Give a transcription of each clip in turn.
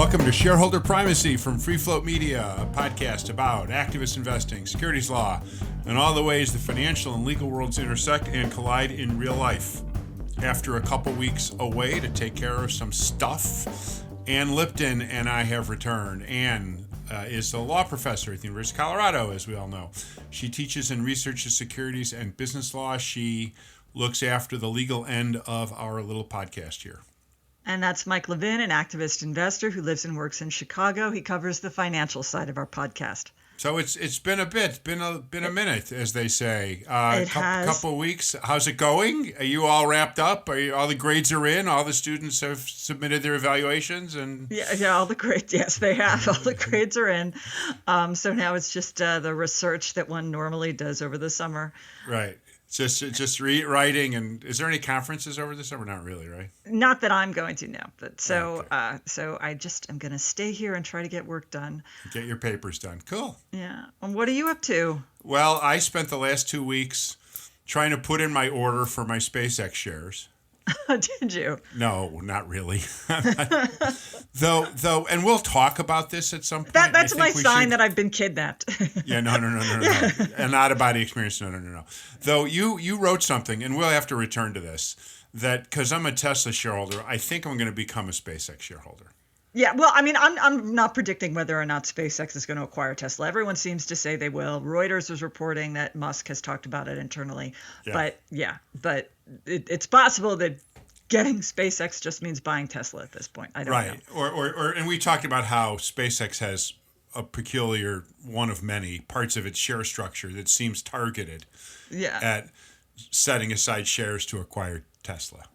Welcome to Shareholder Primacy from Free Float Media, a podcast about activist investing, securities law, and all the ways the financial and legal worlds intersect and collide in real life. After a couple weeks away to take care of some stuff, Ann Lipton and I have returned. Ann is a law professor at the University of Colorado, as we all know. She teaches and researches securities and business law. She looks after the legal end of our little podcast here. And that's Mike Levin, an activist investor who lives and works in Chicago. He covers the financial side of our podcast. So it's been a bit, been a minute, as they say. It has. Couple of weeks. How's it going? Are you all wrapped up? All the grades are in? All the students have submitted their evaluations? And yeah, all the grades. Yes, they have. All the grades are in. So now it's just the research that one normally does over the summer. Right. Just writing. And is there any conferences over the summer? Not really, right? Not that I'm going to, no. But so I just am going to stay here and try to get work done. Get your papers done. Cool. Yeah. And what are you up to? Well, I spent the last 2 weeks trying to put in my order for my SpaceX shares. Did you? No, not really. Though, and we'll talk about this at some point. That's my sign that I've been kidnapped. Yeah, no. And out of body experience, no. Though you wrote something, and we'll have to return to this, that because I'm a Tesla shareholder, I think I'm going to become a SpaceX shareholder. Yeah, well, I mean, I'm not predicting whether or not SpaceX is going to acquire Tesla. Everyone seems to say they will. Reuters was reporting that Musk has talked about it internally. Yeah. But it's possible that getting SpaceX just means buying Tesla at this point. I don't know. Right. And we talked about how SpaceX has a peculiar, one of many parts of its share structure that seems targeted at setting aside shares to acquire Tesla.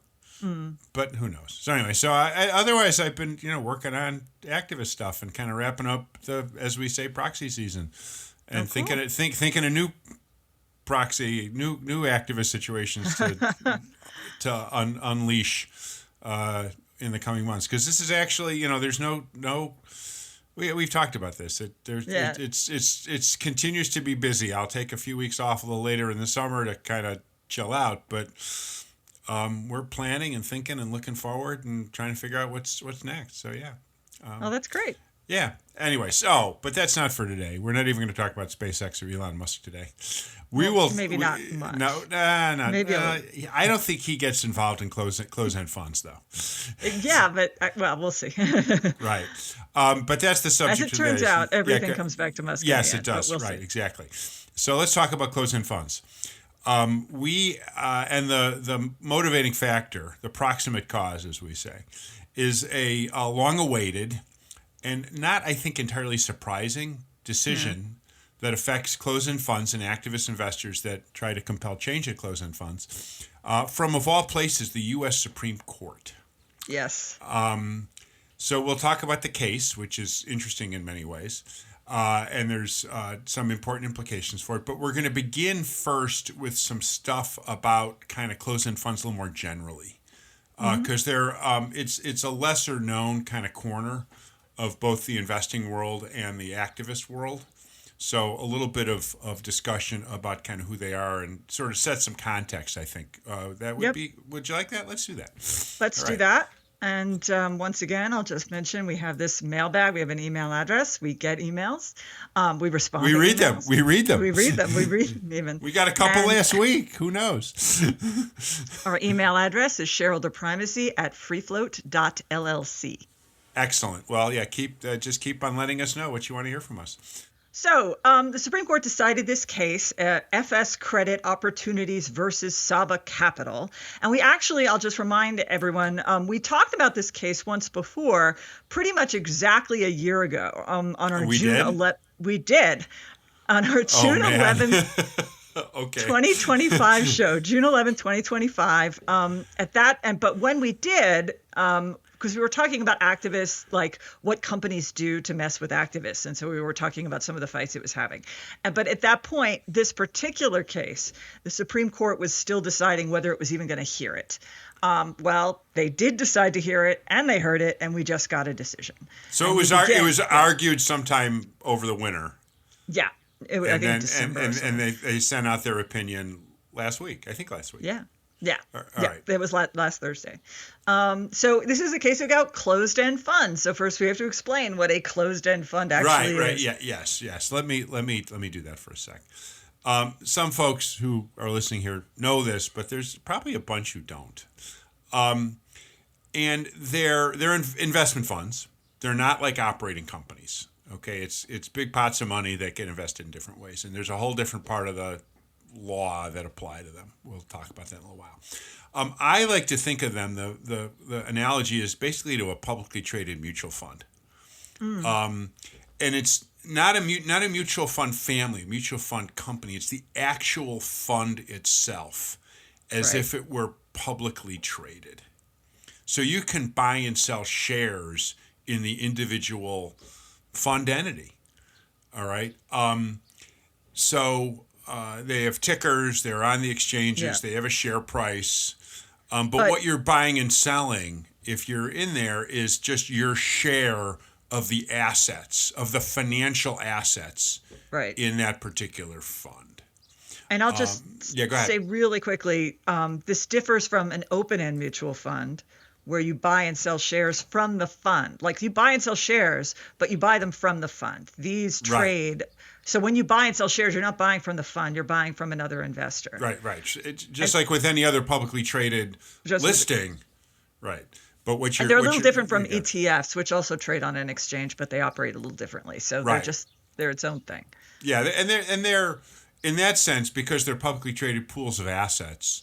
But who knows? So anyway, otherwise I've been working on activist stuff and kind of wrapping up the, as we say, proxy season, and thinking of new proxy, new activist situations to unleash in the coming months, because this is actually there's no. We've talked about this. It continues to be busy. I'll take a few weeks off a little later in the summer to kind of chill out, but. We're planning and thinking and looking forward and trying to figure out what's next. So yeah. Oh, that's great. Yeah. Anyway, but that's not for today. We're not even going to talk about SpaceX or Elon Musk today. Maybe not much. No. Maybe I don't think he gets involved in close-end funds, though. Yeah, but we'll see. Right. But that's the subject. As it turns out, everything comes back to Musk. Yes, it does. Right. See. Exactly. So let's talk about closed-end funds. And the motivating factor, the proximate cause, as we say, is a long-awaited and not, I think, entirely surprising decision that affects closed-end funds and activist investors that try to compel change at closed-end funds from, of all places, the U.S. Supreme Court. Yes. So we'll talk about the case, which is interesting in many ways. And there's some important implications for it. But we're going to begin first with some stuff about kind of closed-end funds a little more generally. Because it's a lesser-known kind of corner of both the investing world and the activist world. So a little bit of discussion about kind of who they are and sort of set some context, I think. That would be, would you like that? Let's do that. Let's do that. And once again, I'll just mention we have this mailbag. We have an email address. We get emails. We respond. We read them. We read them. We read them. We read them even. We got a couple last week. Who knows? Our email address is shareholderprimacy@freefloat.llc. Excellent. Well, yeah, just keep on letting us know what you want to hear from us. So the Supreme Court decided this case, FS Credit Opportunities versus Saba Capital. And I'll just remind everyone, we talked about this case once before, pretty much exactly a year ago. On our June 11th. We did. On our June 11th. Okay. 2025 show, June 11th, 2025. But when we did, because we were talking about activists, like what companies do to mess with activists. And so we were talking about some of the fights it was having. But at that point, this particular case, the Supreme Court was still deciding whether it was even going to hear it. Well, they did decide to hear it, and they heard it, and we just got a decision. So it was argued sometime over the winter. Yeah. I think December. And they sent out their opinion last week. Yeah. Yeah. All Yeah. right. It was last Thursday. So this is a case about closed-end funds. So first we have to explain what a closed-end fund actually Right. is. Yeah. Yes. Let me do that for a sec. Some folks who are listening here know this, but there's probably a bunch who don't. And they're investment funds. They're not like operating companies. Okay, it's big pots of money that get invested in different ways, and there's a whole different part of the law that apply to them. We'll talk about that in a little while. I like to think of them. The analogy is basically to a publicly traded mutual fund, and it's not a mutual fund family, a mutual fund company. It's the actual fund itself, as Right. if it were publicly traded. So you can buy and sell shares in the individual fund entity. All right. So they have tickers. They're on the exchanges. Yeah. They have a share price. But what you're buying and selling, if you're in there, is just your share of the assets, of the financial assets Right. in that particular fund. And I'll just go ahead. say really quickly, this differs from an open-end mutual fund where you buy and sell shares from the fund. Like you buy and sell shares, but you buy them from the fund. These trade. Right. So when you buy and sell shares, you're not buying from the fund. You're buying from another investor. Right. It's just like with any other publicly traded listing. Right. But they're a little different from ETFs, which also trade on an exchange, but they operate a little differently. So they're its own thing. Yeah, and they're in that sense, because they're publicly traded pools of assets,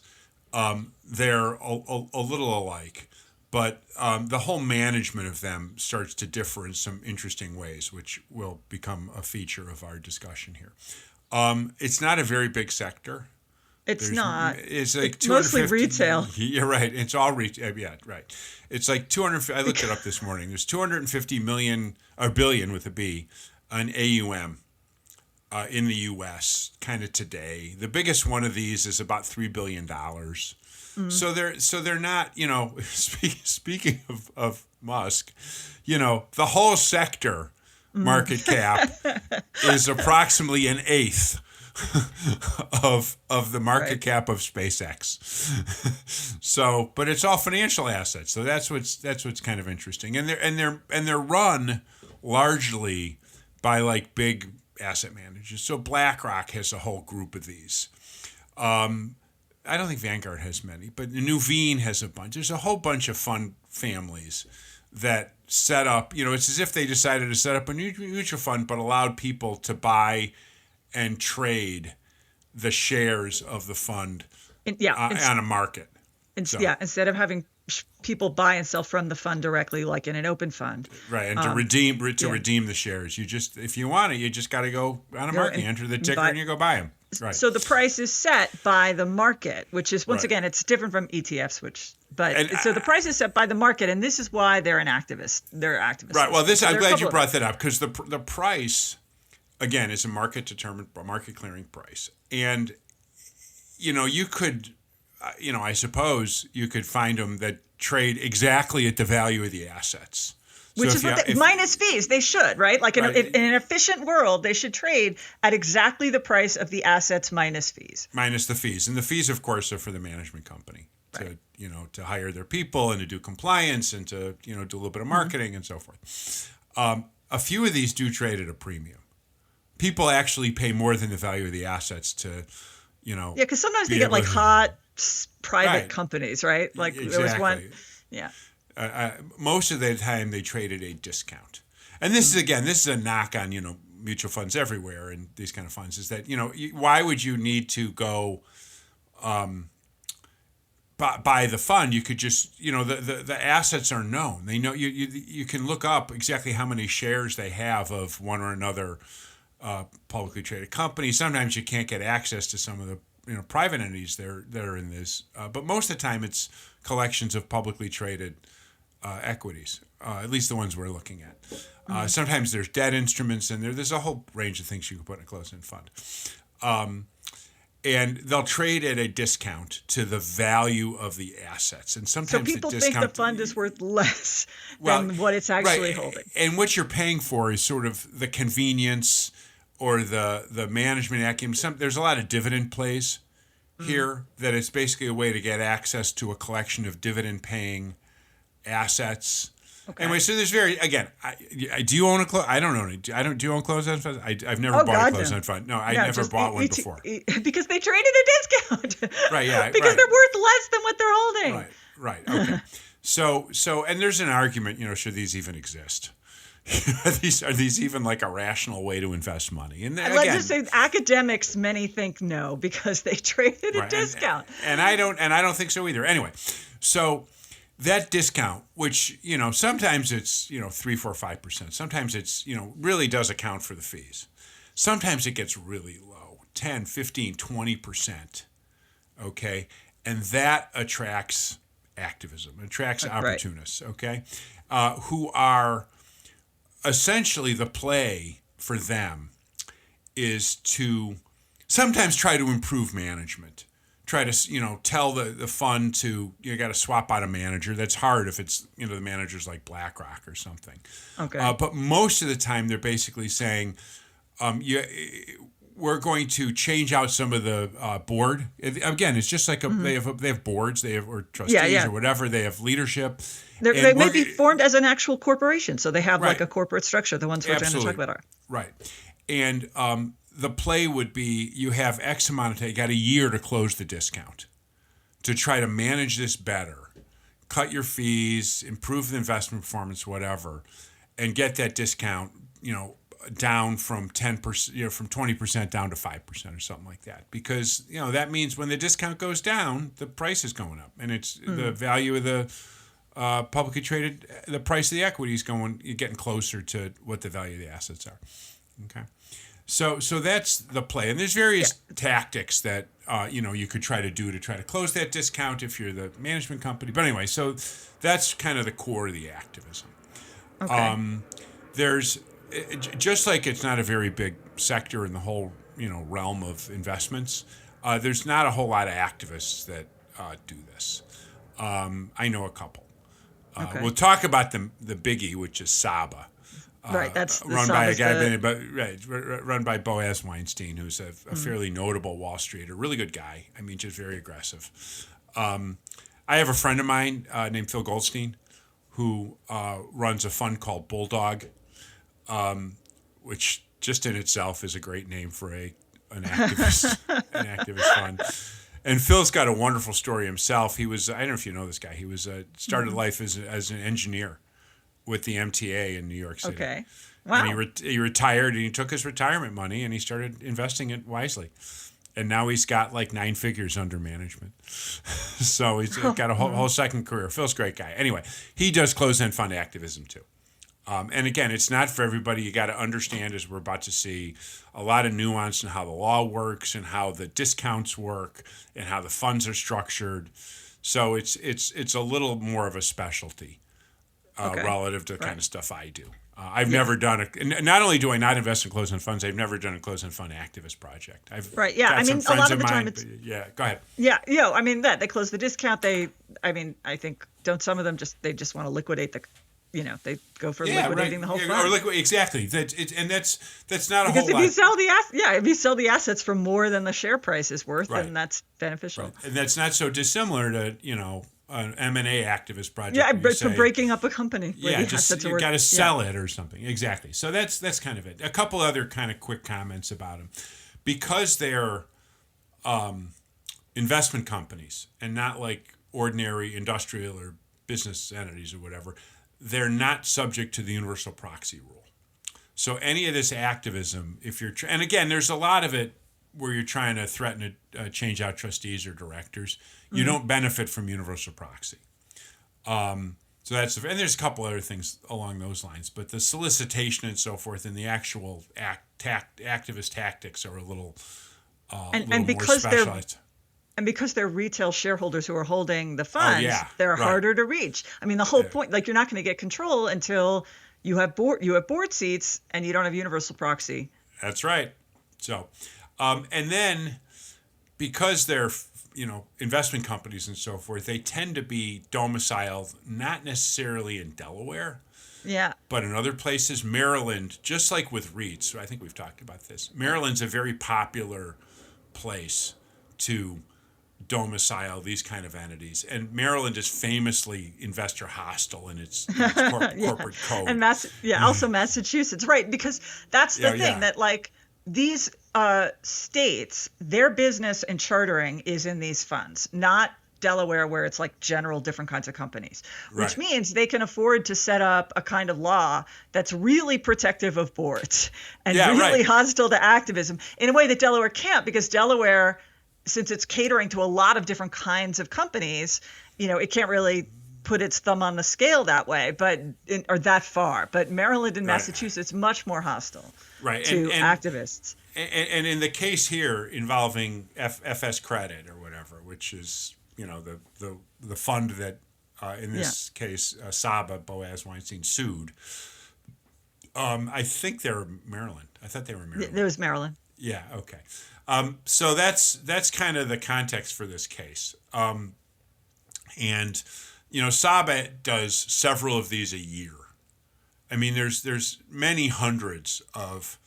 they're a little alike. But the whole management of them starts to differ in some interesting ways, which will become a feature of our discussion here. It's not a very big sector. It's not. It's like it's mostly retail. You're right. It's all retail. Yeah, right. It's like 200. I looked it up this morning. There's 250 million or billion with a B, an AUM in the U.S. kind of today. The biggest one of these is about $3 billion. So they're not, speaking of Musk, the whole sector market cap is approximately an eighth of the market cap of SpaceX. So, but it's all financial assets. So that's what's kind of interesting. And they're run largely by like big asset managers. So BlackRock has a whole group of these. I don't think Vanguard has many, but Nuveen has a bunch. There's a whole bunch of fund families that set up, it's as if they decided to set up a mutual fund, but allowed people to buy and trade the shares of the fund on a market. Instead of having people buy and sell from the fund directly, like in an open fund. Right, and to redeem the shares, you just, if you want it, you just got to go on a market, enter the ticker, and you go buy them. Right. So the price is set by the market, which is once again, it's different from ETFs, so the price is set by the market, and this is why they're an activist. They're activists. Right. Well, I'm glad you brought that up, because the price, again, is a market clearing price, and you could, I suppose you could find them that trade exactly at the value of the assets. Which is minus fees. They should, right? Like in an efficient world, they should trade at exactly the price of the assets minus fees. Minus the fees. And the fees, of course, are for the management company to hire their people and to do compliance and to, do a little bit of marketing and so forth. A few of these do trade at a premium. People actually pay more than the value of the assets to, Yeah, because sometimes they get like hot private companies, right? Like there was one. Yeah. Most of the time they trade at a discount. And this is a knock on, mutual funds everywhere and these kind of funds, is that, why would you need to go buy the fund? You could just, the assets are known. They know you can look up exactly how many shares they have of one or another publicly traded company. Sometimes you can't get access to some of the private entities that are in this, but most of the time it's collections of publicly traded equities, at least the ones we're looking at. Sometimes there's debt instruments in there. There's a whole range of things you can put in a closed-end fund. And they'll trade at a discount to the value of the assets. And sometimes so people think the fund is worth less than what it's actually holding. And what you're paying for is sort of the convenience or the management acumen. There's a lot of dividend plays here that it's basically a way to get access to a collection of dividend-paying assets. Okay. Anyway, so there's do you own a I don't own it. Do you own closed-end funds? I've never bought a closed-end fund. No, I never bought one before. Because they trade at a discount. Right, yeah. Because they're worth less than what they're holding. Right, okay. So, and there's an argument, should these even exist? Are these even like a rational way to invest money? And let's just say academics, many think no, because they trade at a discount. And I don't think so either. Anyway, so that discount, which, sometimes it's, 3, 4, 5%. Sometimes it's, really does account for the fees. Sometimes it gets really low, 10, 15, 20%. Okay. And that attracts activism, attracts opportunists, okay, who are essentially the play for them is to sometimes try to improve management. Try to, tell the fund to, you got to swap out a manager. That's hard if it's, the manager's like BlackRock or something. Okay. But most of the time they're basically saying, we're going to change out some of the board. Again, it's just like they have boards, or trustees or whatever. They have leadership. They may be formed as an actual corporation, so they have like a corporate structure. The ones we're trying to talk about are right. And the play would be you have X amount of time. You got a year to close the discount to try to manage this better, cut your fees, improve the investment performance, whatever, and get that discount, down from 10%, from 20% down to 5% or something like that. Because, that means when the discount goes down, the price is going up. And it's the value of the publicly traded, the price of the equity is you're getting closer to what the value of the assets are. Okay. So that's the play. And there's various tactics that, you could try to do to try to close that discount if you're the management company. But anyway, so that's kind of the core of the activism. Okay. There's, just like it's not a very big sector in the whole, realm of investments, there's not a whole lot of activists that do this. I know a couple. We'll talk about the biggie, which is Saba. Right, that's run by a guy, run by Boaz Weinstein, who's a fairly notable Wall Streeter, really good guy. I mean, just very aggressive. I have a friend of mine named Phil Goldstein, who runs a fund called Bulldog. Which just in itself is a great name for an activist fund. And Phil's got a wonderful story himself. He was, I don't know if you know this guy. He was started life as an engineer with the MTA in New York City. Okay, wow. And he retired, and he took his retirement money and he started investing it wisely. And now he's got like 9 figures under management. So he's got a whole second career. Phil's a great guy. Anyway, he does closed-end fund activism too. And again, it's not for everybody. You got to understand, as we're about to see, a lot of nuance in how the law works and how the discounts work and how the funds are structured. So it's a little more of a specialty relative to the kind of stuff I do. I've never done it. Not only do I not invest in closed-end funds, I've never done a closed-end fund activist project. I mean, a lot of the time it's... Yeah, go ahead. Yeah, I mean, they close the discount. I think, don't some of them they just want to liquidate the... they go for liquidating the whole fund. Exactly. That's not a because whole if lot. If you sell the assets for more than the share price is worth, then that's beneficial. Right. And that's not so dissimilar to an M&A activist project. Yeah, but for breaking up a company. Yeah, you got to sell it or something. Exactly. So that's kind of it. A couple other kind of quick comments about them, because they're investment companies and not like ordinary industrial or business entities or whatever. They're not subject to the universal proxy rule. So any of this activism, if you're, and again, there's a lot of it where you're trying to threaten to change out trustees or directors, you don't benefit from universal proxy. So that's, and there's a couple other things along those lines, but the solicitation and so forth and the actual activist tactics are a little more specialized. And because they're retail shareholders who are holding the funds, they're harder to reach. I mean, the whole point, like, you're not going to get control until you have board seats and you don't have universal proxy. That's right. So, and then because they're, investment companies and so forth, they tend to be domiciled not necessarily in Delaware. Yeah. But in other places, Maryland, just like with REITs, I think we've talked about this. Maryland's a very popular place to domicile these kind of entities. And Maryland is famously investor hostile in its corporate code. And also Massachusetts, right? Because that's the thing that like these states, their business and chartering is in these funds, not Delaware, where it's like general different kinds of companies, which means they can afford to set up a kind of law that's really protective of boards and really hostile to activism in a way that Delaware can't, because Delaware, since it's catering to a lot of different kinds of companies, it can't really put its thumb on the scale that way, or that far. But Maryland and Massachusetts much more hostile to activists. And in the case here involving FS Credit or whatever, which is the fund that in this case Saba Boaz Weinstein sued. I think they're Maryland. I thought they were Maryland. There was Maryland. Yeah. Okay. So that's kind of the context for this case. And Saba does several of these a year. I mean, there's many hundreds of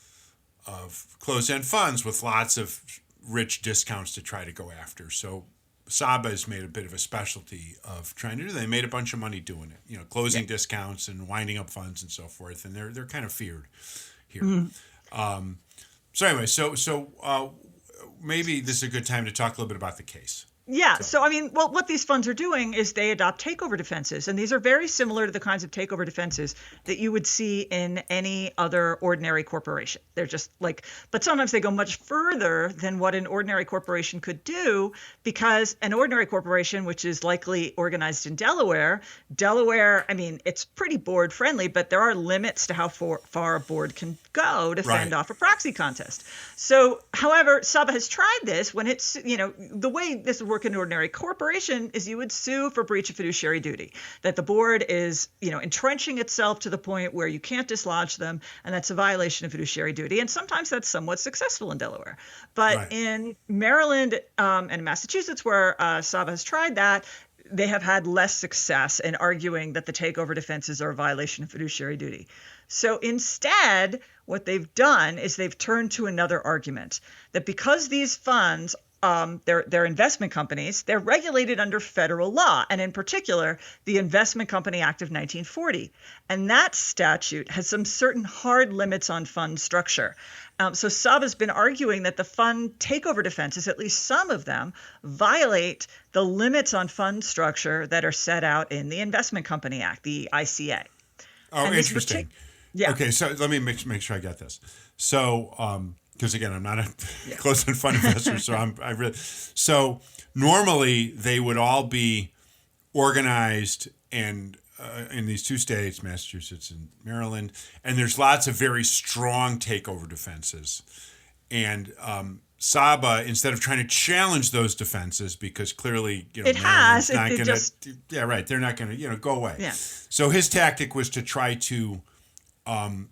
closed-end funds with lots of rich discounts to try to go after. So Saba has made a bit of a specialty of trying to do that. They made a bunch of money doing it, closing discounts and winding up funds and so forth, and they're kind of feared here. Mm-hmm. So anyway, so maybe this is a good time to talk a little bit about the case. Yeah. So, I mean, what these funds are doing is they adopt takeover defenses. And these are very similar to the kinds of takeover defenses that you would see in any other ordinary corporation. They're just but sometimes they go much further than what an ordinary corporation could do, because an ordinary corporation, which is likely organized in Delaware, I mean, it's pretty board friendly, but there are limits to how far a board can go to fend off a proxy contest. So, however, Saba has tried this when it's, the way this would work in an ordinary corporation is you would sue for breach of fiduciary duty, that the board is, entrenching itself to the point where you can't dislodge them, and that's a violation of fiduciary duty. And sometimes that's somewhat successful in Delaware. But in Maryland and Massachusetts, where Saba has tried that, they have had less success in arguing that the takeover defenses are a violation of fiduciary duty. So instead, what they've done is they've turned to another argument, that because these funds they're investment companies, they're regulated under federal law, and in particular, the Investment Company Act of 1940. And that statute has some certain hard limits on fund structure. So Saba's been arguing that the fund takeover defenses, at least some of them, violate the limits on fund structure that are set out in the Investment Company Act, the ICA. Oh, interesting. Okay, so let me make sure I get this. So, because again, I'm not a closed-end fund investor, so normally they would all be organized and in these two states, Massachusetts and Maryland, and there's lots of very strong takeover defenses. And Saba, instead of trying to challenge those defenses, because clearly, it has, not going to, they're not going to, go away. Yeah. So his tactic was to try to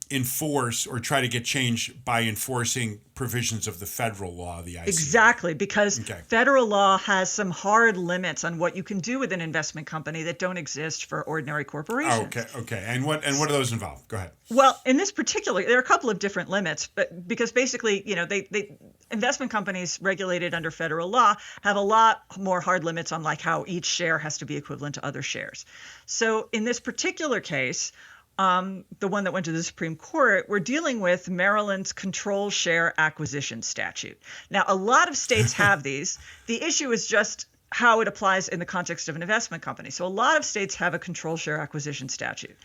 enforce or try to get change by enforcing provisions of the federal law, the ICA. Exactly, because federal law has some hard limits on what you can do with an investment company that don't exist for ordinary corporations. Okay. And what do those involve? Go ahead. Well, in this particular, there are a couple of different limits, but because basically, they investment companies regulated under federal law have a lot more hard limits on how each share has to be equivalent to other shares. So in this particular case, the one that went to the Supreme Court, we're dealing with Maryland's control share acquisition statute. Now, a lot of states have these. The issue is just how it applies in the context of an investment company. So a lot of states have a control share acquisition statute.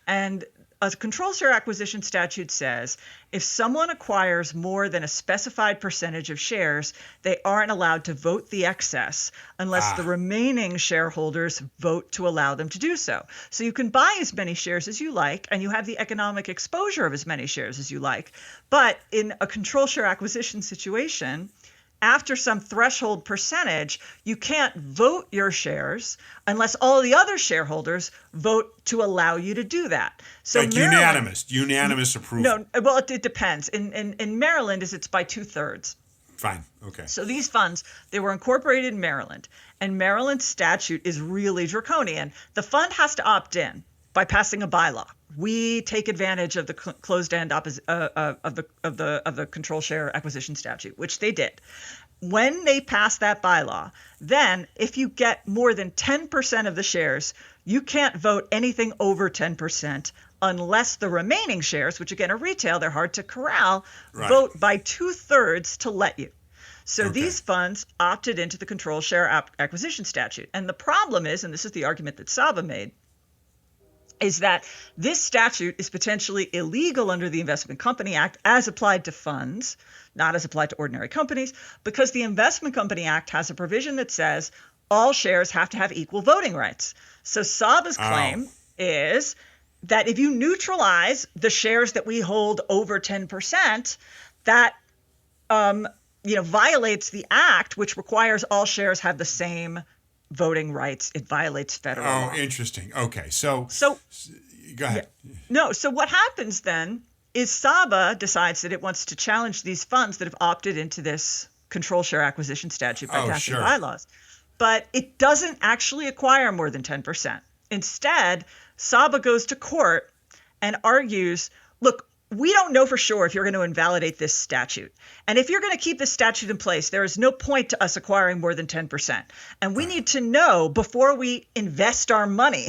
And a control share acquisition statute says if someone acquires more than a specified percentage of shares, they aren't allowed to vote the excess unless the remaining shareholders vote to allow them to do so. So you can buy as many shares as you like, and you have the economic exposure of as many shares as you like. But in a control share acquisition situation, after some threshold percentage, you can't vote your shares unless all the other shareholders vote to allow you to do that. So unanimous approval. No, well, it depends. In Maryland, it's by 2/3. Fine. Okay. So these funds, they were incorporated in Maryland, and Maryland's statute is really draconian. The fund has to opt in by passing a bylaw. We take advantage of the closed-end of the control share acquisition statute, which they did. when they pass that bylaw, then if you get more than 10% of the shares, you can't vote anything over 10% unless the remaining shares, which again are retail, they're hard to corral, vote by 2/3 to let you. So these funds opted into the control share acquisition statute. And the problem is, and this is the argument that Saba made, is that this statute is potentially illegal under the Investment Company Act as applied to funds, not as applied to ordinary companies, because the Investment Company Act has a provision that says all shares have to have equal voting rights. So Saba's claim is that if you neutralize the shares that we hold over 10%, that violates the act, which requires all shares have the same voting rights. It violates federal law. Oh, interesting. Okay, so go ahead. Yeah. No, so what happens then is Saba decides that it wants to challenge these funds that have opted into this control share acquisition statute by passing bylaws. But it doesn't actually acquire more than 10%. Instead, Saba goes to court and argues, look, we don't know for sure if you're going to invalidate this statute. And if you're going to keep this statute in place, there is no point to us acquiring more than 10%. And we need to know before we invest our money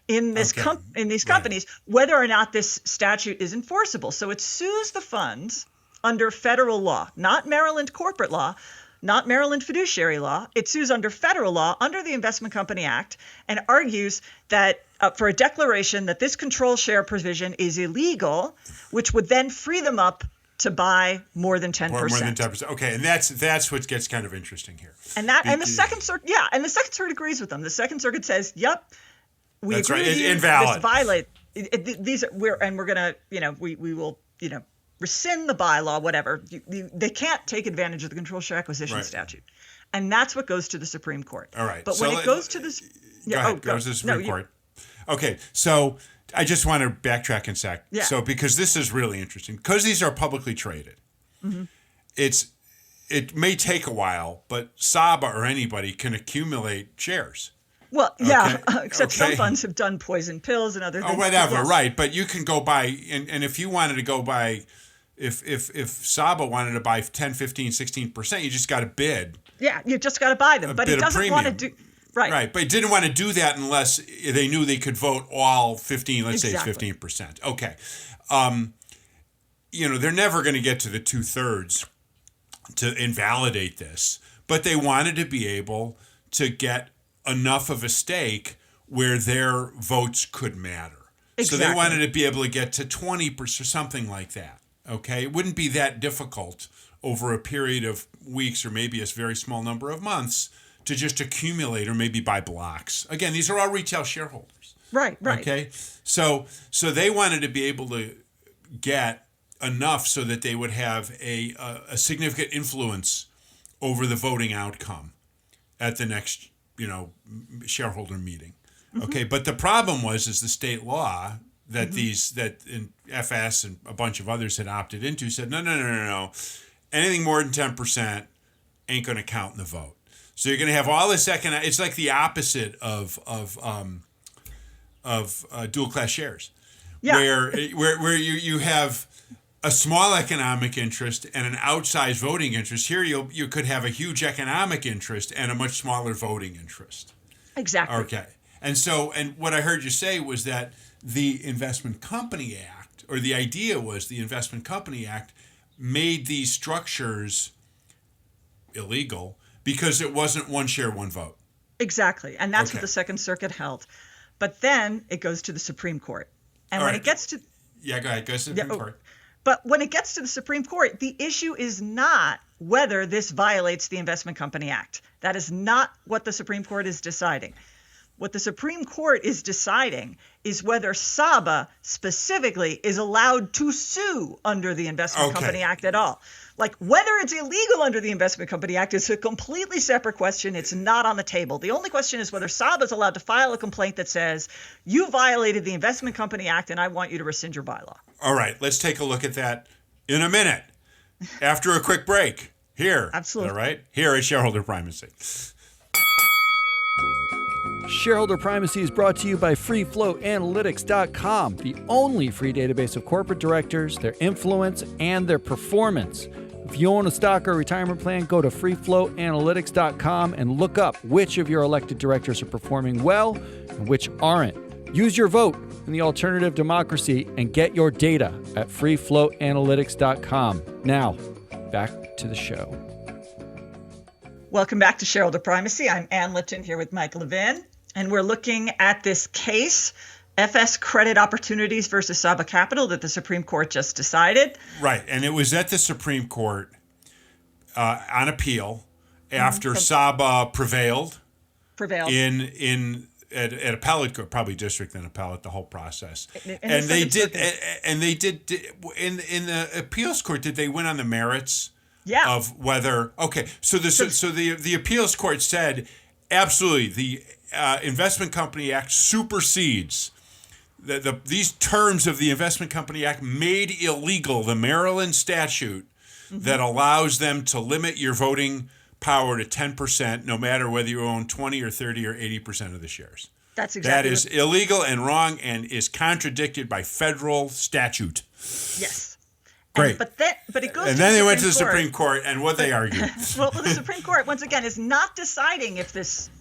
in this in these companies whether or not this statute is enforceable. So it sues the funds under federal law, not Maryland corporate law, not Maryland fiduciary law. It sues under federal law, under the Investment Company Act, and argues that for a declaration that this control share provision is illegal, which would then free them up to buy more than 10%. More than 10%. Okay, and that's what gets kind of interesting here. And the Second Circuit, and the Second Circuit agrees with them. The Second Circuit says, "Yep, we that's agree right. with you. Invalid. This violate these. We're gonna, we will, rescind the bylaw, whatever. They can't take advantage of the control share acquisition statute, and that's what goes to the Supreme Court. All right, but when it goes to the goes to the Supreme Court. Okay, so I just want to backtrack in a sec. Yeah. So because this is really interesting, because these are publicly traded, it may take a while, but Saba or anybody can accumulate shares. Well, except some funds have done poison pills and other things. Oh, whatever, right? But you can go buy, and if you wanted to go buy, if Saba wanted to buy 10, 15, 16%, you just got to bid. Yeah, you just got to buy them, but it doesn't want to do. Right, but it didn't want to do that unless they knew they could vote all 15, let's say it's 15%. Okay. They're never going to get to the 2/3 to invalidate this, but they wanted to be able to get enough of a stake where their votes could matter. Exactly. So they wanted to be able to get to 20% or something like that. Okay. It wouldn't be that difficult over a period of weeks or maybe a very small number of months to just accumulate or maybe buy blocks. Again, these are all retail shareholders. Right. Okay. So they wanted to be able to get enough so that they would have a significant influence over the voting outcome at the next shareholder meeting. Okay, but the problem is the state law that that in FS and a bunch of others had opted into said no. Anything more than 10% ain't going to count in the vote. So you're going to have all this economic. It's like the opposite of dual class shares, where you have a small economic interest and an outsized voting interest. Here you could have a huge economic interest and a much smaller voting interest. Exactly. Okay. And what I heard you say was that the Investment Company Act, or the idea was the Investment Company Act made these structures illegal because it wasn't one share, one vote. Exactly. And that's what the Second Circuit held. But then it goes to the Supreme Court. And when it gets to... Yeah, go ahead. Go to the Supreme Court. But when it gets to the Supreme Court, the issue is not whether this violates the Investment Company Act. That is not what the Supreme Court is deciding. What the Supreme Court is deciding is whether Saba specifically is allowed to sue under the Investment Company Act at all. Like, whether it's illegal under the Investment Company Act is a completely separate question. It's not on the table. The only question is whether Saba is allowed to file a complaint that says, you violated the Investment Company Act and I want you to rescind your bylaw. All right, let's take a look at that in a minute after a quick break here. Absolutely. All right, here at Shareholder Primacy. Shareholder Primacy is brought to you by FreeFlowAnalytics.com, the only free database of corporate directors, their influence, and their performance. If you own a stock or retirement plan, go to freeflowanalytics.com and look up which of your elected directors are performing well and which aren't. Use your vote in the alternative democracy and get your data at freeflowanalytics.com. Now, back to the show. Welcome back to Shareholder Primacy. I'm Ann Lipton here with Mike Levin, and we're looking at this case, FS Credit Opportunities versus Saba Capital, that the Supreme Court just decided. Right, and it was at the Supreme Court on appeal after Saba prevailed in at appellate court, probably district and appellate, the whole process. And they did in the appeals court. Did they win on the merits? Yeah. Of whether so the appeals court said absolutely the Investment Company Act supersedes these terms of the Investment Company Act made illegal the Maryland statute that allows them to limit your voting power to 10%, no matter whether you own 20 or 30 or 80% of the shares. That's exactly that is illegal and wrong and is contradicted by federal statute. Yes. Great. But it goes. And then they went to the Supreme Court, and what they argued. Well, the Supreme Court once again is not deciding if this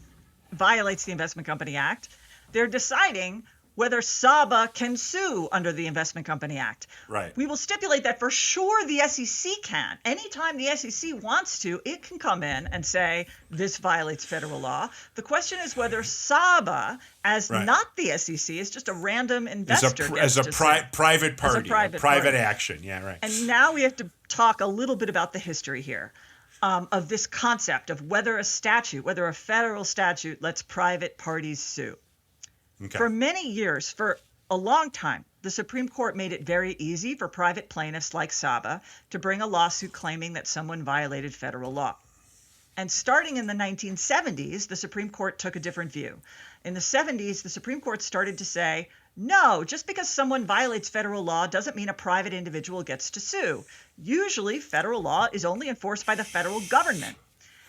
violates the Investment Company Act. They're deciding whether Saba can sue under the Investment Company Act. Right. We will stipulate that for sure the SEC can. Anytime the SEC wants to, it can come in and say this violates federal law. The question is whether Saba, as not the SEC, is just a random investor. As a private party, private action. Yeah, right. And now we have to talk a little bit about the history here of this concept of whether a federal statute lets private parties sue. Okay. For many years, for a long time, the Supreme Court made it very easy for private plaintiffs like Saba to bring a lawsuit claiming that someone violated federal law. And starting in the 1970s, the Supreme Court took a different view. In the 70s, the Supreme Court started to say, no, just because someone violates federal law doesn't mean a private individual gets to sue. Usually, federal law is only enforced by the federal government.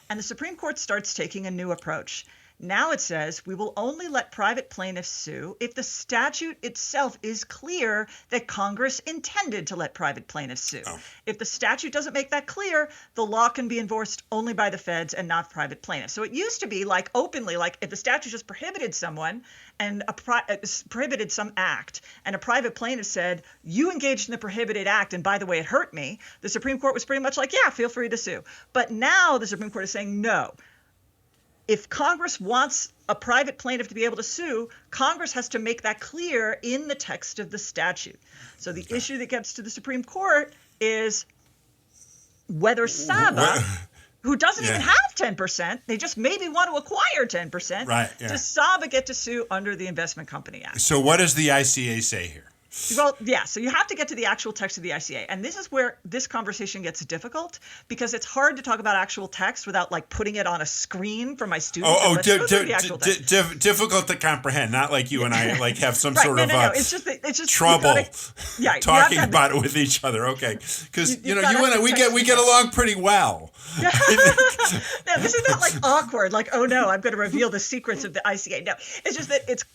And the Supreme Court starts taking a new approach. Now it says we will only let private plaintiffs sue if the statute itself is clear that Congress intended to let private plaintiffs sue. Oh. If the statute doesn't make that clear, the law can be enforced only by the feds and not private plaintiffs. So it used to be like openly, like if the statute just prohibited someone and prohibited some act, and a private plaintiff said, you engaged in the prohibited act, and by the way, it hurt me, the Supreme Court was pretty much like, yeah, feel free to sue. But now the Supreme Court is saying no. If Congress wants a private plaintiff to be able to sue, Congress has to make that clear in the text of the statute. So the issue that gets to the Supreme Court is whether Saba, who doesn't even have 10%, they just maybe want to acquire 10%, does Saba get to sue under the Investment Company Act? So what does the ICA say here? Well, yeah, so you have to get to the actual text of the ICA. And this is where this conversation gets difficult because it's hard to talk about actual text without like putting it on a screen for my students. Difficult to comprehend. Not like you and I like have some sort of It's just trouble talking about it with each other. Okay, because you and I we get along pretty well. No, this is not like awkward. Like, oh no, I'm going to reveal the secrets of the ICA. No, it's just that it's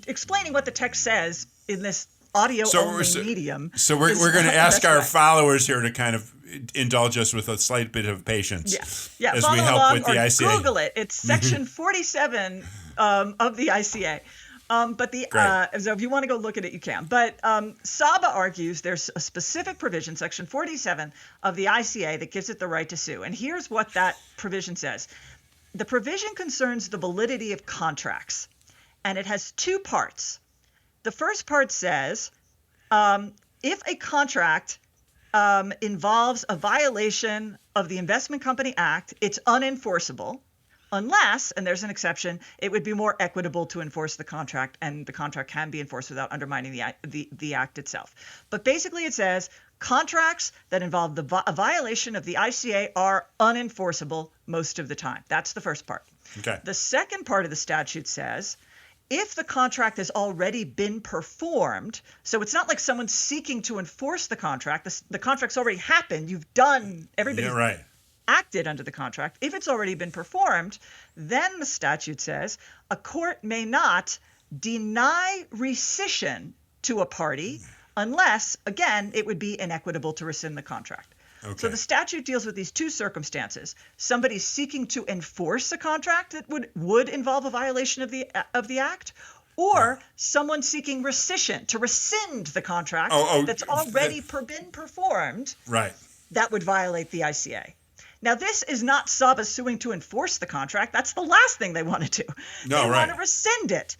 explaining what the text says in this audio-only medium. So we're going to ask our followers here to kind of indulge us with a slight bit of patience as we help with the ICA. Google it. It's section 47 of the ICA. So if you want to go look at it, you can. But Saba argues there's a specific provision, section 47 of the ICA, that gives it the right to sue. And here's what that provision says. The provision concerns the validity of contracts, and it has two parts. The first part says, if a contract involves a violation of the Investment Company Act, it's unenforceable unless, and there's an exception, it would be more equitable to enforce the contract, and the contract can be enforced without undermining the act itself. But basically it says contracts that involve a violation of the ICA are unenforceable most of the time. That's the first part. Okay. The second part of the statute says, if the contract has already been performed, so it's not like someone's seeking to enforce the contract. The contract's already happened. You've done, everybody's acted under the contract. If it's already been performed, then the statute says a court may not deny rescission to a party unless, again, it would be inequitable to rescind the contract. Okay. So the statute deals with these two circumstances. Somebody seeking to enforce a contract that would involve a violation of the act, or someone seeking rescission, to rescind the contract that's already been performed. Right. That would violate the ICA. Now, this is not Saba suing to enforce the contract. That's the last thing they want to do. No, they right. want to rescind it.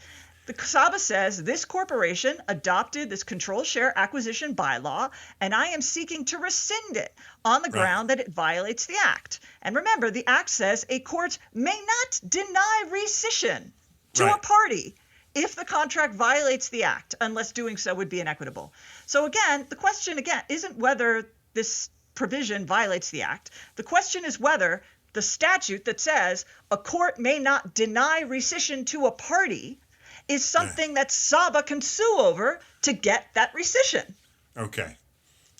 The Saba says this corporation adopted this control share acquisition bylaw, and I am seeking to rescind it on the ground that it violates the act. And remember, the act says a court may not deny rescission to a party if the contract violates the act, unless doing so would be inequitable. So again, the question isn't whether this provision violates the act. The question is whether the statute that says a court may not deny rescission to a party is something that Saba can sue over to get that rescission. Okay,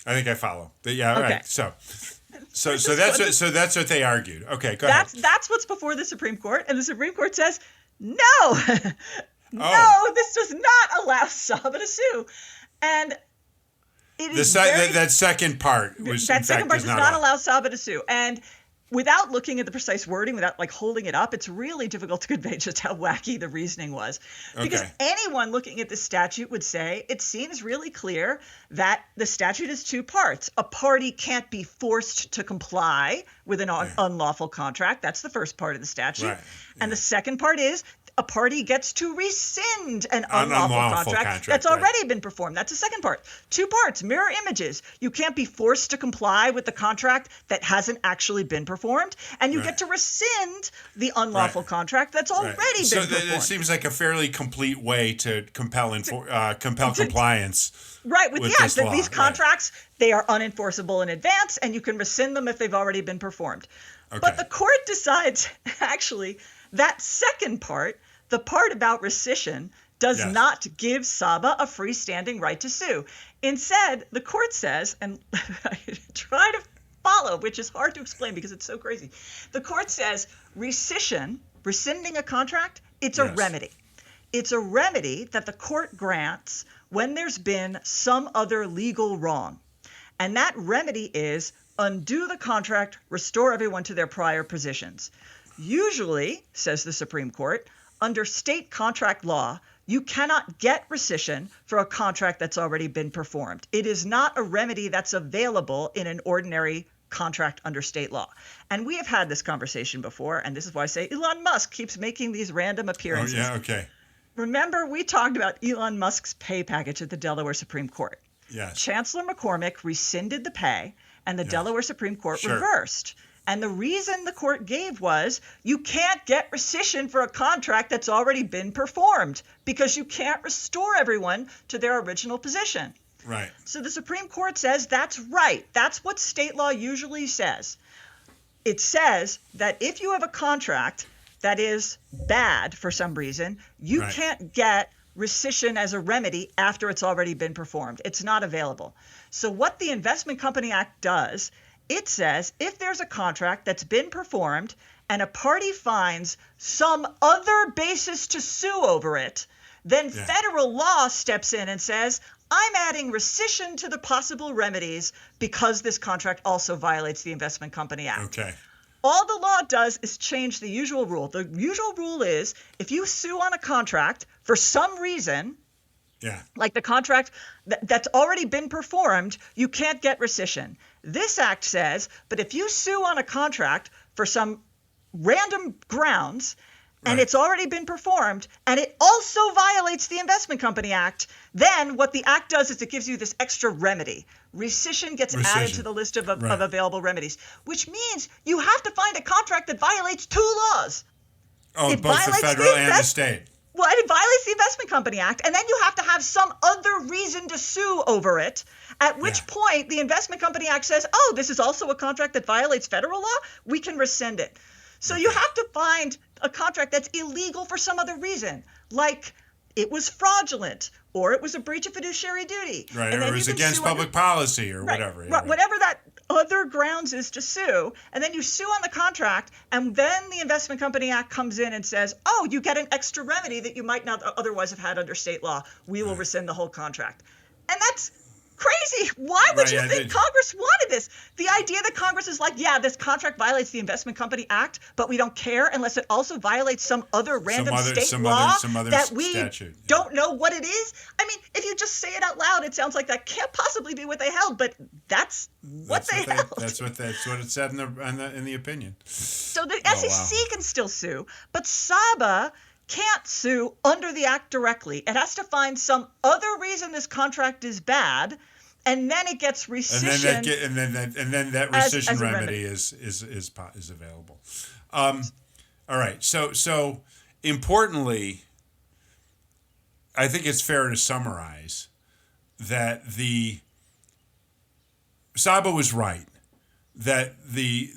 I think I follow. Yeah, all okay. right. So that's what they argued. Okay, go ahead. That's what's before the Supreme Court, and the Supreme Court says no, no, this does not allow Saba to sue, and it is that second part was that second part does not allow Saba to sue, and without looking at the precise wording, without like holding it up, it's really difficult to convey just how wacky the reasoning was. Because anyone looking at the statute would say it seems really clear that the statute is two parts. A party can't be forced to comply with an unlawful contract. That's the first part of the statute. Right. And the second part is a party gets to rescind an unlawful contract that's already been performed. That's the second part. Two parts, mirror images. You can't be forced to comply with the contract that hasn't actually been performed, and you get to rescind the unlawful contract that's already been performed. So it seems like a fairly complete way to compel compliance. Right, with the act that these contracts, they are unenforceable in advance, and you can rescind them if they've already been performed. Okay. But the court decides, actually, that second part, the part about rescission, does not give Saba a freestanding right to sue. Instead, the court says, and I try to follow, which is hard to explain because it's so crazy. The court says rescinding a contract, it's a remedy. It's a remedy that the court grants when there's been some other legal wrong. And that remedy is undo the contract, restore everyone to their prior positions. Usually, says the Supreme Court, under state contract law, you cannot get rescission for a contract that's already been performed. It is not a remedy that's available in an ordinary contract under state law. And we have had this conversation before, and this is why I say Elon Musk keeps making these random appearances. Oh, yeah, okay. Remember, we talked about Elon Musk's pay package at the Delaware Supreme Court. Yes. Chancellor McCormick rescinded the pay, and the Delaware Supreme Court reversed. And the reason the court gave was you can't get rescission for a contract that's already been performed because you can't restore everyone to their original position. Right. So the Supreme Court says that's right. That's what state law usually says. It says that if you have a contract that is bad for some reason, you can't get rescission as a remedy after it's already been performed. It's not available. So what the Investment Company Act does, it says if there's a contract that's been performed and a party finds some other basis to sue over it, then federal law steps in and says, I'm adding rescission to the possible remedies because this contract also violates the Investment Company Act. Okay. All the law does is change the usual rule. The usual rule is if you sue on a contract for some reason, like the contract that's already been performed, you can't get rescission. This act says, but if you sue on a contract for some random grounds and it's already been performed and it also violates the Investment Company Act, then what the act does is it gives you this extra remedy. Rescission gets added to the list of available remedies, which means you have to find a contract that violates two laws. Oh, both the federal and the state. Well, it violates the Investment Company Act, and then you have to have some other reason to sue over it, at which point the Investment Company Act says, oh, this is also a contract that violates federal law, we can rescind it. So you have to find a contract that's illegal for some other reason, like it was fraudulent, or it was a breach of fiduciary duty. Right, or it was against public policy, or whatever. Right, whatever that other grounds is to sue, and then you sue on the contract, and then the Investment Company Act comes in and says, oh, you get an extra remedy that you might not otherwise have had under state law. We will rescind the whole contract. And that's crazy. Why would you think Congress wanted this? The idea that Congress is like, yeah, this contract violates the Investment Company Act, but we don't care unless it also violates some other random state law that we don't know what it is. I mean, if you just say it out loud, it sounds like that can't possibly be what they held, but that's what they held. That's what it said in the opinion. So the SEC can still sue, but Saba can't sue under the act directly. It has to find some other reason this contract is bad, and then it gets rescission. And then that rescission remedy is available. All right. So importantly, I think it's fair to summarize that the Saba was right that the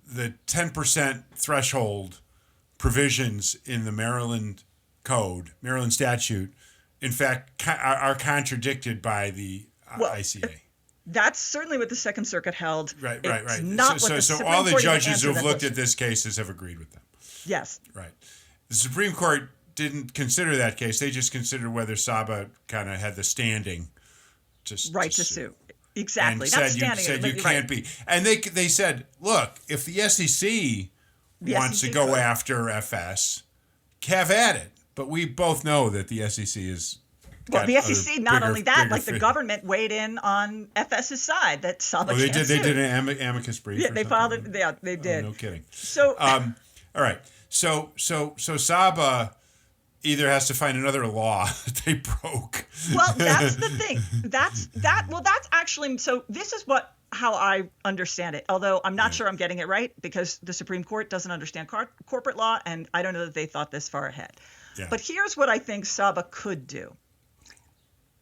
10% threshold provisions in the Maryland statute, in fact, are contradicted by the ICA. That's certainly what the Second Circuit held. Right. Not so all the judges who have looked at this cases have agreed with them. Yes. Right. The Supreme Court didn't consider that case. They just considered whether Saba kind of had the standing to sue. Exactly. And said you can't be. And they said, look, if the SEC wants to go after FS, have at it. But we both know that the SEC is. Well, the SEC, not only that, like the government weighed in on FS's side that Saba can't sue. They did an amicus brief. Yeah, they filed it. Yeah, they did. Oh, no kidding. So, all right. So Saba either has to find another law that they broke. Well, that's the thing. That's actually. So this is how I understand it. Although I'm not sure I'm getting it right because the Supreme Court doesn't understand corporate law, and I don't know that they thought this far ahead. Yeah. But here's what I think Saba could do.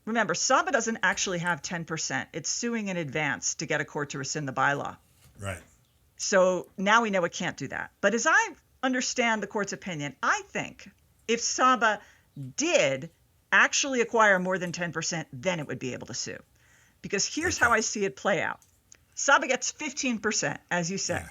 Remember, Saba doesn't actually have 10%. It's suing in advance to get a court to rescind the bylaw. Right. So now we know it can't do that. But as I understand the court's opinion, I think if Saba did actually acquire more than 10%, then it would be able to sue. Because here's how I see it play out. Saba gets 15%, as you said. Yeah.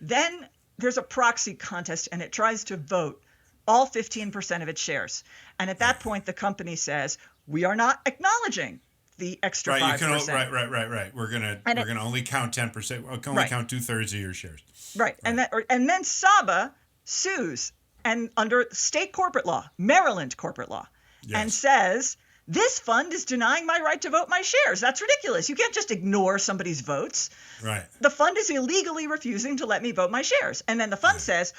Then there's a proxy contest, and it tries to vote all 15% of its shares. And at that point, the company says, we are not acknowledging the extra 5%. Right. We're gonna only count 10%. We can only count 2/3 of your shares. Right. And then Saba sues and under state corporate law, Maryland corporate law, and says, this fund is denying my right to vote my shares. That's ridiculous. You can't just ignore somebody's votes. Right. The fund is illegally refusing to let me vote my shares. And then the fund says,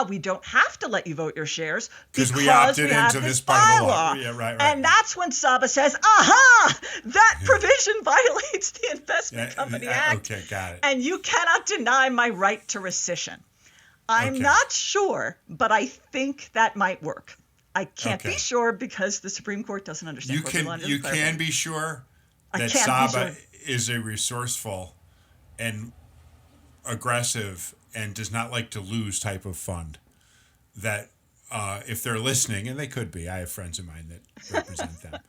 we don't have to let you vote your shares because we opted into this bylaw. Yeah, right. And that's when Saba says, that provision violates the Investment Company Act. Okay, got it. And you cannot deny my right to rescission. I'm not sure, but I think that might work. I can't be sure because the Supreme Court doesn't understand. You can be sure that Saba is a resourceful and aggressive and does not like to lose type of fund. That if they're listening, and they could be, I have friends of mine that represent them.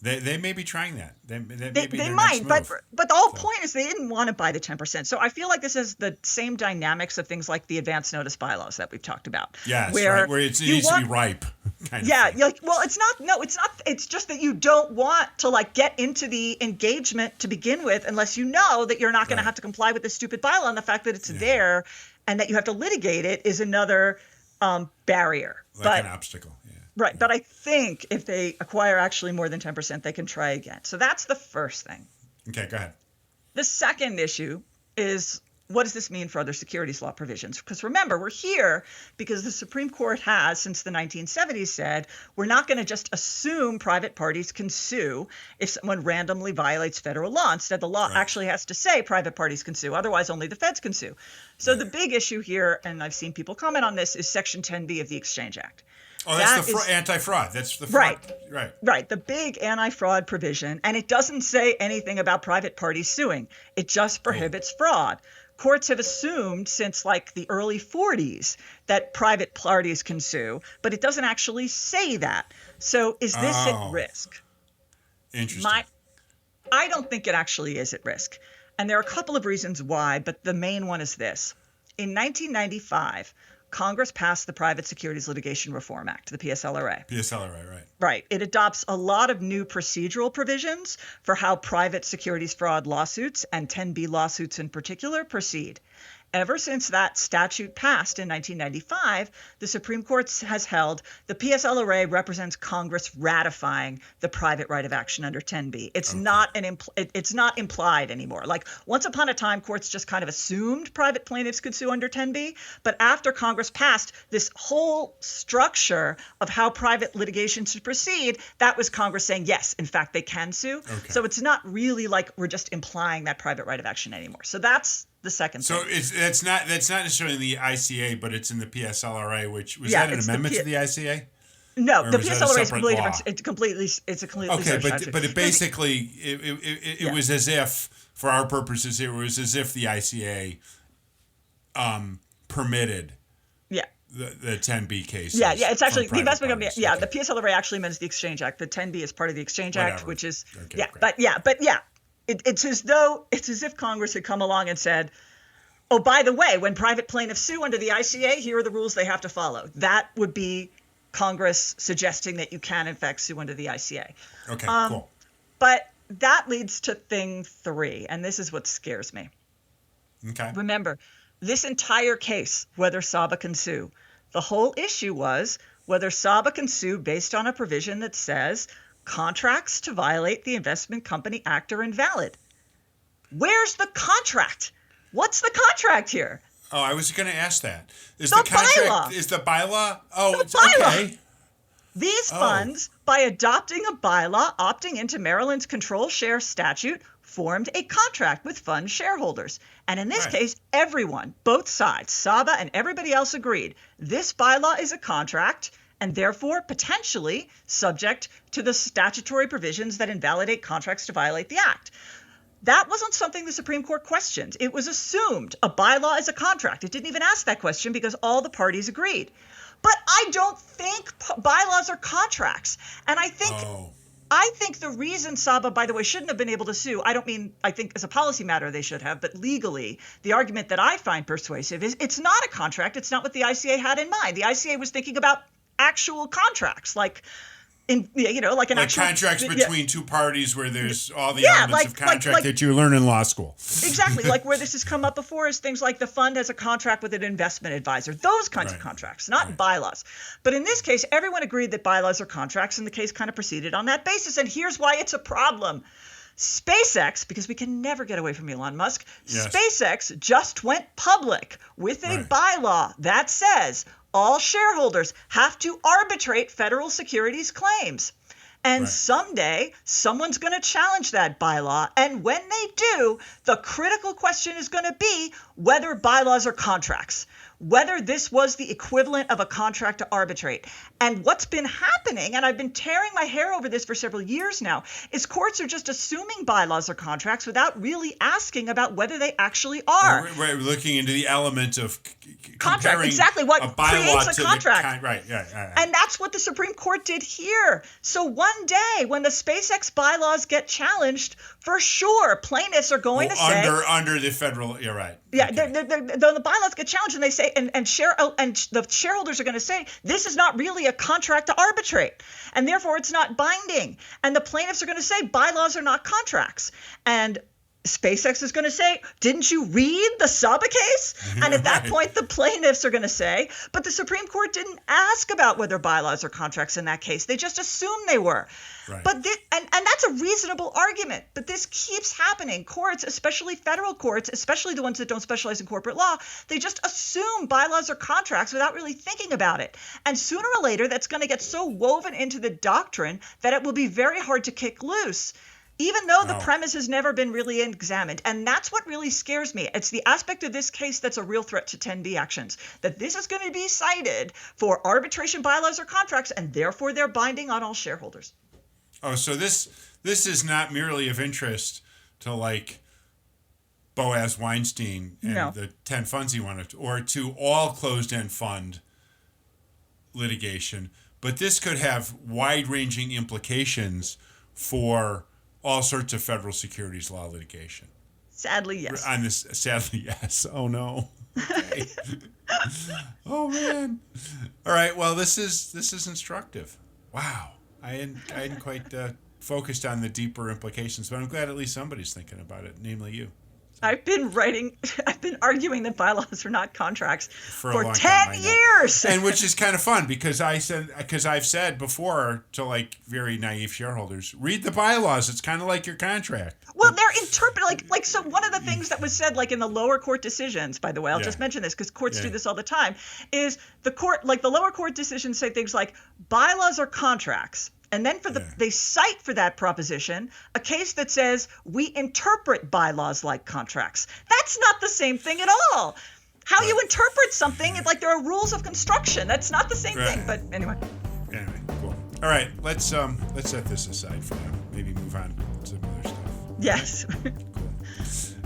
They may be trying that. They might, but the whole point is they didn't want to buy the 10%. So I feel like this is the same dynamics of things like the advance notice bylaws that we've talked about. Yes, where it needs to be ripe. It's not. No, it's not. It's just that you don't want to get into the engagement to begin with unless you know that you're not going to have to comply with this stupid bylaw, and the fact that it's there and that you have to litigate it is another barrier. An obstacle. Yeah. Right. But I think if they acquire actually more than 10%, they can try again. So that's the first thing. Okay, go ahead. The second issue is, what does this mean for other securities law provisions? Because remember, we're here because the Supreme Court has, since the 1970s, said we're not going to just assume private parties can sue if someone randomly violates federal law. Instead, the law actually has to say private parties can sue. Otherwise, only the feds can sue. So the big issue here, and I've seen people comment on this, is Section 10B of the Exchange Act. Oh, that's the anti-fraud. That's the fraud. Right. The big anti-fraud provision. And it doesn't say anything about private parties suing. It just prohibits fraud. Courts have assumed since the early 40s that private parties can sue, but it doesn't actually say that. So is this at risk? Interesting. I don't think it actually is at risk. And there are a couple of reasons why, but the main one is this. In 1995, Congress passed the Private Securities Litigation Reform Act, the PSLRA. PSLRA, right. Right. It adopts a lot of new procedural provisions for how private securities fraud lawsuits and 10B lawsuits in particular proceed. Ever since that statute passed in 1995, the Supreme Court has held the PSLRA represents Congress ratifying the private right of action under 10B. It's not it's not implied anymore. Like once upon a time, courts just kind of assumed private plaintiffs could sue under 10B, but after Congress passed this whole structure of how private litigation should proceed, that was Congress saying yes, in fact they can sue. Okay. So it's not really like we're just implying that private right of action anymore. So that's the second thing. So that's not necessarily in the ICA, but it's in the PSLRA, which was that an amendment to the ICA? No, the PSLRA is completely different. It's a completely different. But it basically it was as if, for our purposes, it was as if the ICA permitted. Yeah. The 10B cases. Yeah. It's actually the investment company. Yeah, the PSLRA actually amends the Exchange Act. The 10B is part of the Exchange Act, which is but It's as if Congress had come along and said, oh, by the way, when private plaintiffs sue under the ICA, here are the rules they have to follow. That would be Congress suggesting that you can, in fact, sue under the ICA. Okay, cool. But that leads to thing 3, and this is what scares me. Okay. Remember, this entire case, whether Saba can sue, the whole issue was whether Saba can sue based on a provision that says contracts to violate the Investment Company Act are invalid. Where's the contract? What's the contract here? Oh, I was going to ask that. Is the contract bylaw. Is the bylaw? Oh, it's bylaw. Okay. These funds, by adopting a bylaw opting into Maryland's control share statute, formed a contract with fund shareholders. And in this case, everyone, both sides, Saba and everybody else agreed, this bylaw is a contract and therefore potentially subject to the statutory provisions that invalidate contracts to violate the act. That wasn't something the Supreme Court questioned. It was assumed a bylaw is a contract. It didn't even ask that question because all the parties agreed. But I don't think bylaws are contracts. And I think the reason Saba, by the way, shouldn't have been able to sue, I think as a policy matter they should have, but legally, the argument that I find persuasive is it's not a contract. It's not what the ICA had in mind. The ICA was thinking about actual contracts, like contracts between two parties where there's all the elements of contract that you learn in law school. Exactly, like where this has come up before is things like the fund has a contract with an investment advisor, those kinds of contracts, not bylaws. But in this case, everyone agreed that bylaws are contracts, and the case kind of proceeded on that basis. And here's why it's a problem. SpaceX, because we can never get away from Elon Musk, SpaceX just went public with a bylaw that says all shareholders have to arbitrate federal securities claims. And someday, someone's going to challenge that bylaw. And when they do, the critical question is going to be whether bylaws are contracts, whether this was the equivalent of a contract to arbitrate. And what's been happening, and I've been tearing my hair over this for several years now, is courts are just assuming bylaws are contracts without really asking about whether they actually are. We're looking into the element of contract, exactly what creates a contract. Right. And that's what the Supreme Court did here. So one day when the SpaceX bylaws get challenged, for sure, plaintiffs are going to say under the federal. You're right. Yeah, okay. The bylaws get challenged, and they say, and the shareholders are going to say, this is not really a contract to arbitrate, and therefore it's not binding. And the plaintiffs are going to say bylaws are not contracts, and SpaceX is going to say, didn't you read the Saba case? And at that point, the plaintiffs are going to say, but the Supreme Court didn't ask about whether bylaws are contracts in that case. They just assumed they were. Right. But and that's a reasonable argument. But this keeps happening. Courts, especially federal courts, especially the ones that don't specialize in corporate law, they just assume bylaws are contracts without really thinking about it. And sooner or later, that's going to get so woven into the doctrine that it will be very hard to kick loose, even though the premise has never been really examined. And that's what really scares me. It's the aspect of this case that's a real threat to 10B actions, that this is going to be cited for arbitration bylaws or contracts, and therefore they're binding on all shareholders. Oh, so this is not merely of interest to like Boaz Weinstein and the 10 funds he wanted, or to all closed-end fund litigation, but this could have wide-ranging implications for all sorts of federal securities law litigation. Sadly, yes. Sadly, yes. Oh, no. Okay. Oh man! All right. Well, this is instructive. Wow. I hadn't quite focused on the deeper implications, but I'm glad at least somebody's thinking about it, namely you. I've been arguing that bylaws are not contracts for 10 time, years. And which is kind of fun because I've said before to like very naive shareholders, read the bylaws. It's kind of like your contract. Well, they're interpreted like so. One of the things that was said, like in the lower court decisions, by the way, I'll just mention this because courts do this all the time, is the court, like the lower court decisions say things like bylaws are contracts. And then they cite for that proposition a case that says we interpret bylaws like contracts. That's not the same thing at all. How you interpret something, it's like there are rules of construction. That's not the same thing. But anyway. Anyway, cool. All right, let's set this aside for now. Maybe move on to some other stuff. Yes. Cool.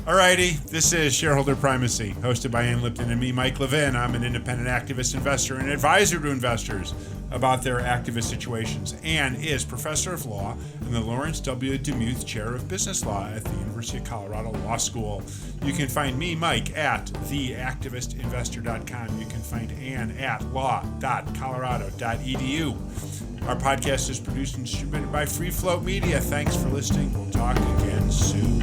All righty, this is Shareholder Primacy, hosted by Ann Lipton and me, Mike Levin. I'm an independent activist investor and advisor to investors about their activist situations. Ann is professor of law and the Lawrence W. Demuth Chair of Business Law at the University of Colorado Law School. You can find me, Mike, at theactivistinvestor.com. You can find Ann at law.colorado.edu. Our podcast is produced and distributed by Free Float Media. Thanks for listening. We'll talk again soon.